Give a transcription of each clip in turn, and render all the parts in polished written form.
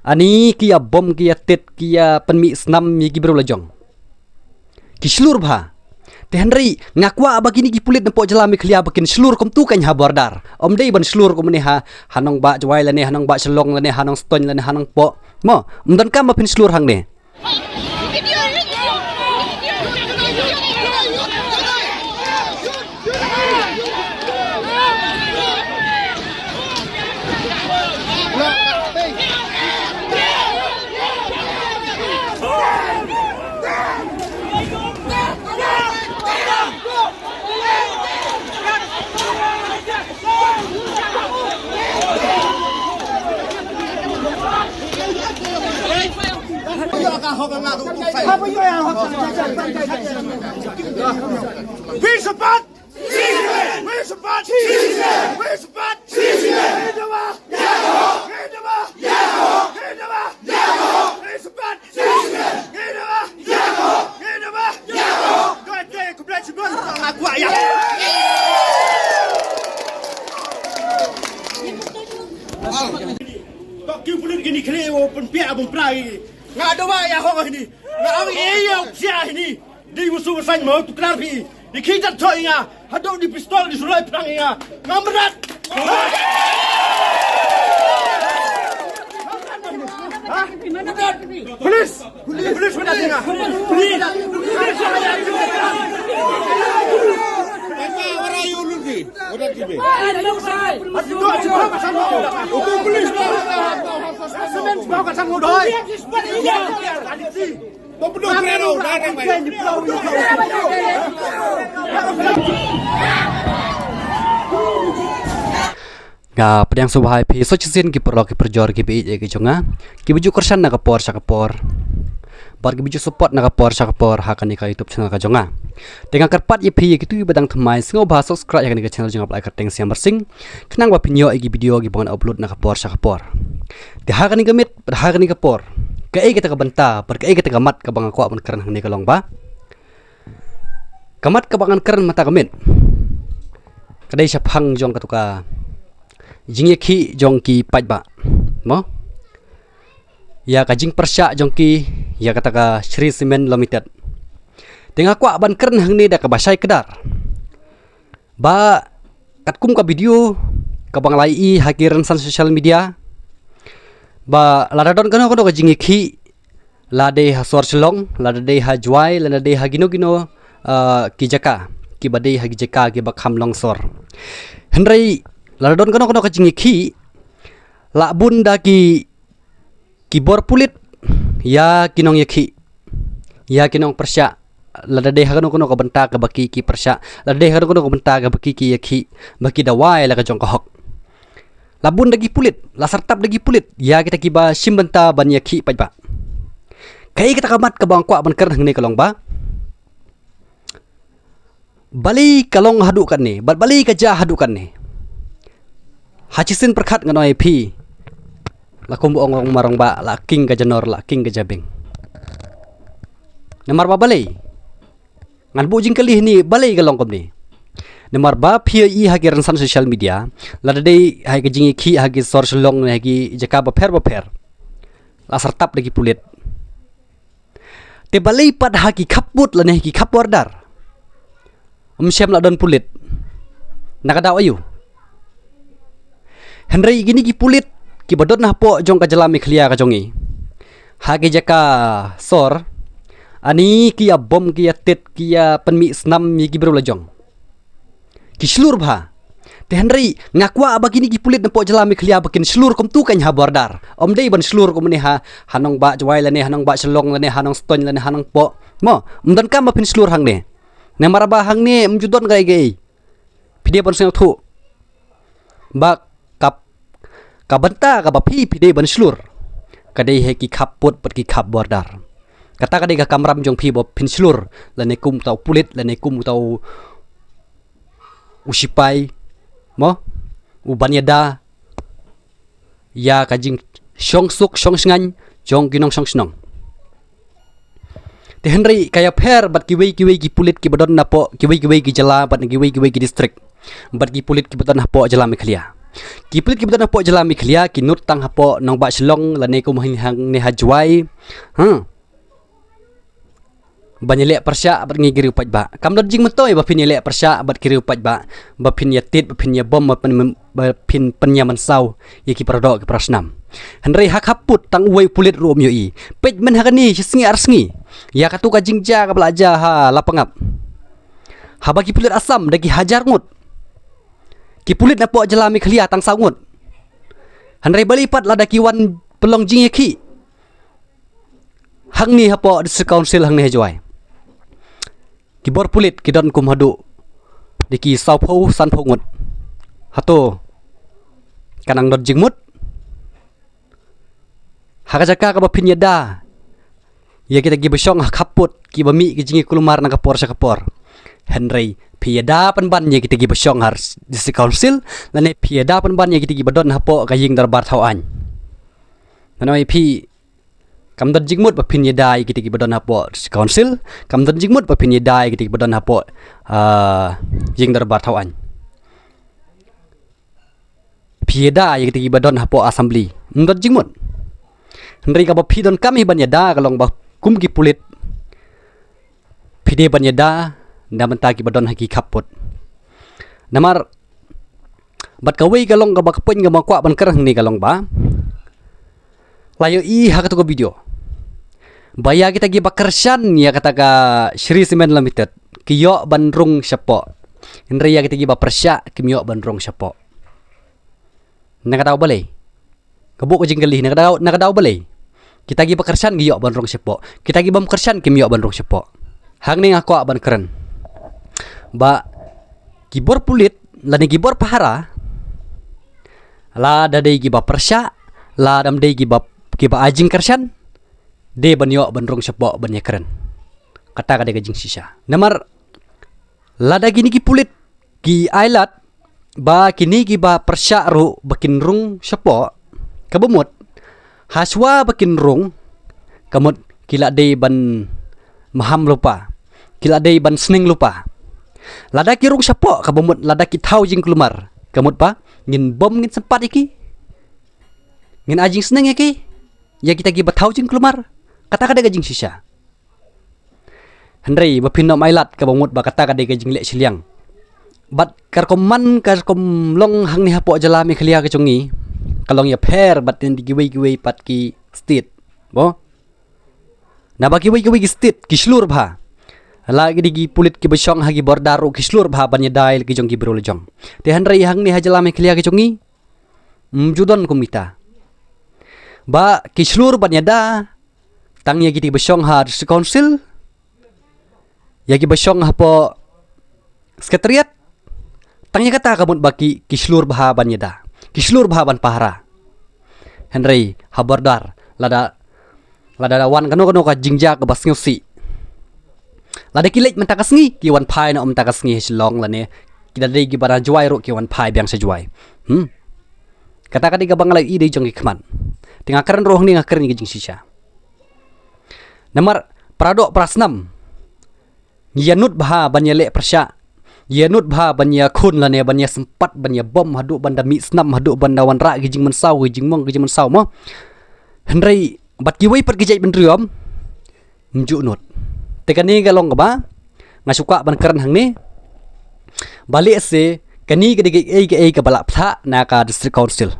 Ani kia bom kia tet kia penmi senam yagi beru lajong. Ki seluruh bah. Teh Henry ngakwa abagini ki pulit nempok jelami kelia bakin seluruh kom tu kan ha bordar. Om dei ban seluruh kom ni ha hanong ba jwai lane hanong ba selong lane hanong stone lane hanong po. Mo mdan kam mapin seluruh hang ni. Gini kleo penpia abang prai ngak doa ya ho ini ngak ang iyo sia ini di musuh sang mau tu kenarpi di kita toy nga hadok di pistol di sulai perang nga ngamberat Polis mana tengah polis warayu lagi udah tiba aduh cepat pasang itu polis semen bawa ke sang doi Pembunuh Kreno datang baik. Ga pedang subhai pi sochisin ki perlo ki perjor ki bi ki jonga ki biju kersan na kapor sakapor bar ki biju support na kapor sakapor hakani ka YouTube channel ka jonga dengan kerpat ye pi ki tu badang thmai singo ba subscribe ya ka channel jonga apply ka teng siam bersing kenang ba pinyo igi video gi bongan upload na kapor sakapor di hakani gemit hakani kapor ka kita ka benta bar ka kita ka mat ka bang ko ban keren hang ni ka long ba kamat ka bangan keren mata gemit kadai syapang jong ka tuka jingeki jongki pajba mo ya kajing persya jongki ya kata ka Shri Cement Limited tengah kwa ban keren hang ni da ka basai kedar ba katkum ka video ka bang lai i hakiran san social media ba ladadon kano ka jingeki lade ha sor selong lade ha jwai lade ha gino ki jaka ki badai ha jaka ki bakham longsor Henry ladon kono kajing ki la bunda ki bor pulit ya kinong yaki ya kinong persya ladade hagono kono ka benta ka baki ki persya ladade hagono kono ka benta ka baki ki yaki baki dawai la ka jong kahok la bunda ki pulit la sartap dagi pulit ya kita ki ba simbenta ban yaki pajba kai kita kamat ka bangkwa ban kern hang ni kalong ba bali kalong hadukan ni bali ka ja hadukan ni hacisin perkat nganoi pi lakum ong marong ba la king ka janor la king ka jabing namar ba balai ngan bu jing kali ni balai ka longkom ni namar ba pi i hagiran san social media la dei hai ka jingi ki hagi sor selong hagi jaka ba pher la sartap lagi pulit te balai pad hagi khaput la ne hagi khapwardar syam la don pulit nakadaw ayu Henry gini ki pulit ki badot nah po jong ka jalami khlia ka jongi hage jaka sor ani kia bom kia tet kia penmi senam yagi beru lajong ki seluruh bah Teh Henry ngakwa abagini ki pulit nempok jalami khlia bakin seluruh kom tu kan ha bordar om dei ban seluruh kom ni ha hanong ba jwai lane hanong ba selong lane hanong stone lane hanong po mo mdan kam mapin seluruh hang ni namar ba hang ni mjudon gai pide ban seng thu ba kabenta ka bapi pide ban slur kadai he ki khaput pat ki khap bordar kata kadai ka kamram jong pi bo pin slur lane kum tau pulit lane kum tau usipai mo ubanyada ya kajing shong suk shong sngan jong ginong shong snong Teh Henry kaya per bat kiwei ki pulit ki badon napo kiwei ki jala bat kiwei ki distrik bat ki pulit ki badon napo jala me khlia ki pulit ki bedon hapo jalami khlia ki nut tang hapo nang ba shlong lane ko mahin hang ne hajwai banyele persya bat ngi giri upat ba kam dot jing metoi ba pin yele persya bat kiri upat ba pin yatit ba pin ya bom ba pin penyaman sau ye ki pradok ki prasnam henrei hak haput tang uai pulit rom yo i pej men hakani singi arsngi ya katu ka jingja ka belaja ha lapangap ha bagi pulit asam dagi hajar ngut ki pulit napo jalami khlia tang sangut henrei balipat lada ki wan pelong jing ye ki hang ni hapo district council hang ni hajwai kibor pulit kidon kum hadu diki sau phau san phau ngut hato kanang dot jingmut hakajaka ka bapin yada ya kita gi besong kaput ki bami ki jingi kulumar nang kapor sa kapor henrei piada panban ya kita gi besong har district council lane piada panban ya kita gi badon hapo kaying darbar thawan nanoi pi kam dot jingmut ba pin yedai kita ki badon hapo council kam dot jingmut ba pin yedai kita ki badon hapo jing darbar thawan pieda kita ki badon hapo assembly dot jingmut henry ka ba pi don kami ban yeda kalong ba kum ki pulit pide ban yeda namanta ki badon haki kaput namar bat kawai kalong ka ba kapun ka makwa ban kerang ni kalong ba layo i hak to video baya kita gi bakershan ya kata ka Shri Cement Limited kiyo bandrung syapo henry ya kita gi bapersya kimyo bandrung syapo nakadaw balay kabuk ko jinggali nakadaw balay kita gi bakershan giyo bandrung syapo kita gi bamkershan kimyo bandrung syapo hang ning ako ban keren ba gibor pulit lani gibor pahara la dadai gi bapersya la dam dai gi ba ajing kershan de banyo bandrong syapo banya keren kata kada gajing sisa namar lada gini ki pulit ki ailat ba kini ki ba persya ru bakin rung syapo kabumut haswa bakin rung kamut kila de ban maham lupa kila de ban sning lupa lada ki rung syapo kabumut lada ki thau jing kelumar kamut pa ngin bom ngin sempat iki ngin ajing sning iki ya kita gi bathau jing kelumar kata kada gajing sisa henry bapino mailat ka bamut ba kata kada gajing le siliang bat karkom long hang ni hapo jalami khlia ka chungi kalong ya pher bat tin giwei pat ki state bo na ba giwei ki state ki slur bha lagi digi pulit ki besong hagi bordaru ki slur bha banya dail ki jong ki brol jong te henry hang ni hajalami khlia ka chungi judon kumita ba ki slur banya da tang ya giti besong ha council ya gi besong hapo sekretariat tang ya kata kamut baki kislur bahaban yada kislur bahaban pahara henry habardar lada wan kano ka jingja ka basngusi lada kilet mentakasngi ki wan pai na mentakasngi silong lane kita dei gi bara juai ro ki wan pai biang sejuai kata kadi ga bangalai ide jong ki kman tinga keren roh ni ngakeren gi jing sisa namar pradok prasnam yanut bha banyele persya yanut bha banya khun lane banya sempat banya bom hadu banda mi snam hadu banda wan ra gijing mensau gijing mong gijing mensau mo henry bat giwei per gijai benriom nju nut tekani galong ba ngasuka ban keren hang ni balik se kani gede ke balap tha na ka district council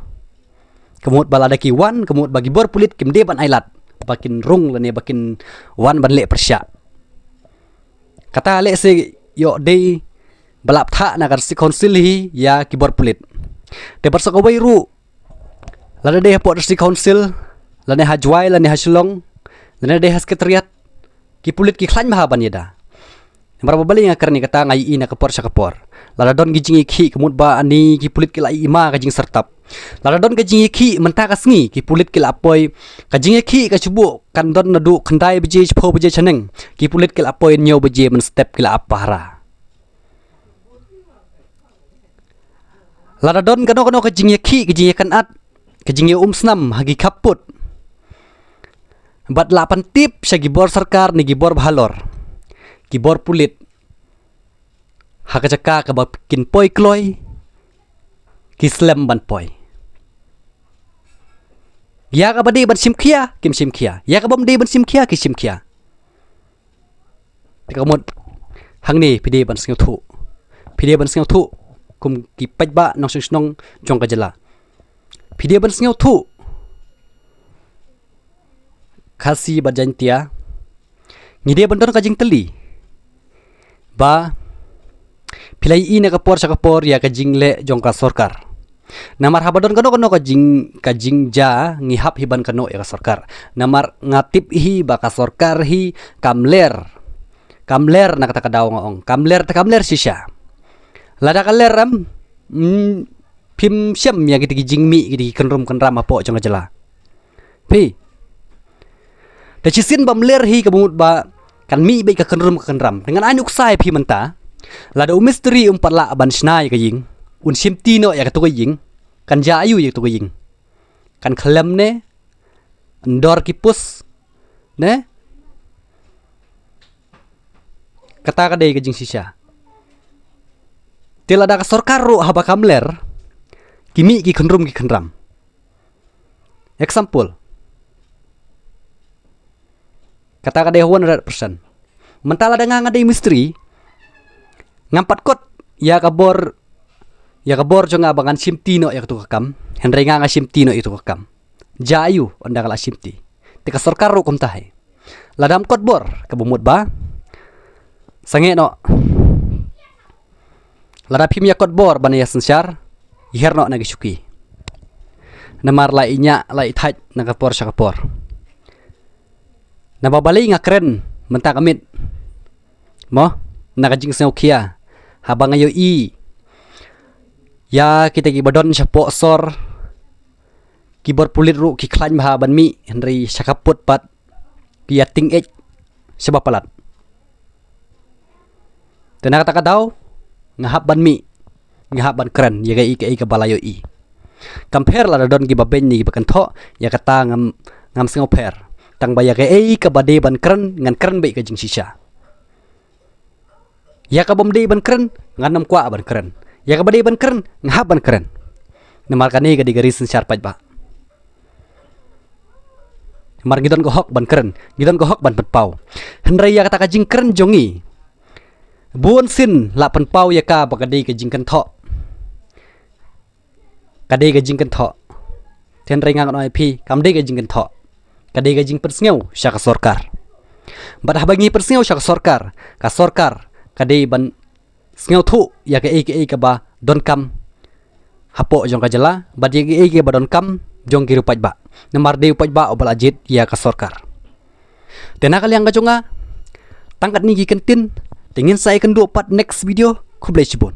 kemut balada ki wan kemut bagi bor pulit kimde ban ailat bakin rung lane bakin wan ban le persya kata le se yo de balap tha na kar si council hi ya kibor pulit te barso ko ru lane de po si council lane hajwai lane haslong lane de sekretariat ki pulit ki khlan ma ban yada maraba bali nga karni kata ngai ina kapor sa kapor lala don gijing ki kemut ba ani ki pulit ki lai ima kajing sertap lala don gijing ki menta kasngi ki pulit ki lapoi kajing ki ka chubu kan don nadu khandai beje chpo beje chaneng ki pulit ki lapoi nyo beje men step ki la apara lala don kano kajing ki kajing kan at kajing snam hagi kaput bat 8 tip sa gibor sarkar ni gibor bhalor gibor pulit hakajaka ka bakin poi kloy Kislam ban poi. Ya ka bade ban simkhia kim simkhia. Ya ka bom de ban simkhia ki simkhia. Tikamot hang ni pide ban singau thu. Pide ban singau thu kum ki pajba nong sing jong ka jala. Pide ban singau thu. Khasi bajantia. Ngide ban don ka jing teli. Ba pilai ina kapor ya ka jingle jong ka sorkar. Namar habadon kano ka jing ja ngihap hiban kano ya ka sorkar. Namar ngatip hi ba ka sorkar hi kamler na kata kadaw ngong kamler sisya. Lada kaler ram pim syam ya gidi jingmi gidi kenrum apo jong jela. Pi da cisin bamler hi kabumut ba kan mi be ka kenrum dengan anuk sai pi menta. Lada misteri umpat la ban snai ka ying. Un simtino ya ka ying. Kan jayu ya ka ying. Kan khalam ne ndor kipus ne kata kadai ka jing sisya. Tila da ka sorkar ro haba kamler kimi ki kenram. Example. Kata kadai 100%. Mentala da ngadai misteri ngampat kot ya kabor jo nga bangan simtino ya tu kakam henry nga simtino itu kakam jayu onda kala simti tika sorkar ro kum tahe ladam kot bor kabumut ba sange no lada pim ya kot bor bana ya sensyar yerno nagi syuki namar la inya la ithaj nakapor syakapor nababali nga keren menta kamit mo nakajing snaukia habang ayo ya kita gibadon siya sor kibor pulit ru kiklan mahaban mi henry syakaput pat kiyating siya bapalat tenaka taka daw ngahaban mi ngahaban keren ya kai ka balayo compare la don gibaben ni gibakanto ya kata ngam singo per tang baya kai ka bade ban keren ngan keren be ka jing sisya. Ya ka bom de ban keren nganam kwa ban keren. Ya ka bade ban keren ngahap ban keren. Namar kani ka digaris syar paj ba. Mar gidon ko hok ban keren, gidon ko hok ban petpau. Henry ya kata ka jing keren jongi. Buon sin la penpau ya ka bakade ka jing kan tho. Kade ka jing kan tho. Henry ngang no IP kamde ka jing kan tho. Kade ka jing persngeu sya ka sorkar. Bat habangi persngeu sya ka sorkar. Kadai ban sngau thu ya ka ka ba don kam hapo jong ka jela bad ya ka ba don kam jong ki rupaj ba namar de upaj ba obal ajit ya ka sorkar tena kali yang ka jonga tangkat ni gi kentin tingin saya kendu pat next video kublai cibun.